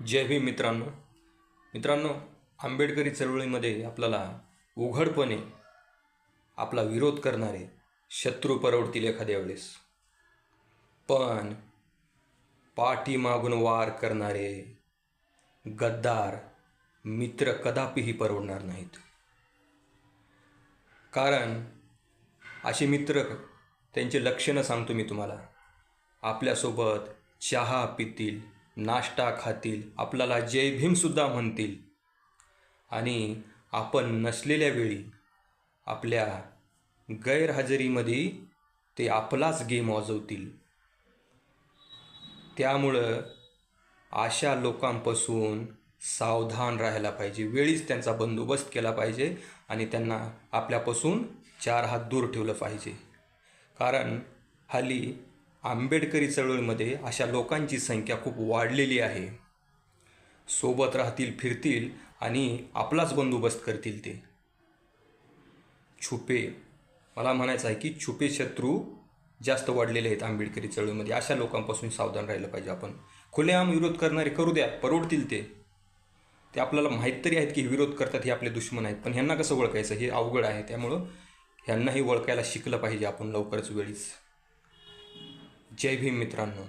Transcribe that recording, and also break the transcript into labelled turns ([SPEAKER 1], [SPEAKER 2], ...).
[SPEAKER 1] जय भीम मित्रांनो. मित्रांनो, आंबेडकरी चळवळीमध्ये आपल्याला उघडपणे आपला विरोध करणारे शत्रू परवडतील एखाद्या वेळेस, पण पाठीमागून वार करणारे गद्दार मित्र कदापिही परवडणार नाहीत. कारण असे मित्र, त्यांचे लक्षणं सांगतो मी तुम्हाला. आपल्यासोबत चहा पितील, नाश्ता खातील, आपल्याला जय भीमसुद्धा म्हणतील आणि आपण नसलेल्या वेळी आपल्या गैरहजेरीमध्ये ते आपलाच गेम वाजवतील. त्यामुळं अशा लोकांपासून सावधान राहायला पाहिजे. वेळीच त्यांचा बंदोबस्त केला पाहिजे आणि त्यांना आपल्यापासून 4 हात दूर ठेवलं पाहिजे. कारण हल्ली आंबेडकरी चळवळीमध्ये अशा लोकांची संख्या खूप वाढलेली आहे. सोबत राहतील, फिरतील आणि आपलाच बंदोबस्त करतील. ते छुपे, मला म्हणायचं आहे की छुपे शत्रू जास्त वाढलेले आहेत आंबेडकरी चळवळीमध्ये. अशा लोकांपासून सावधान राहिलं पाहिजे आपण. खुलेआम विरोध करणारे करू द्या, परवडतील ते आपल्याला माहीत तरी आहेत की विरोध करतात, हे आपले दुश्मन आहेत. पण ह्यांना कसं ओळखायचं हे अवघड आहे. त्यामुळं ह्यांनाही ओळखायला शिकलं पाहिजे आपण लवकरच वेळीच. जय भीम मित्रांनो.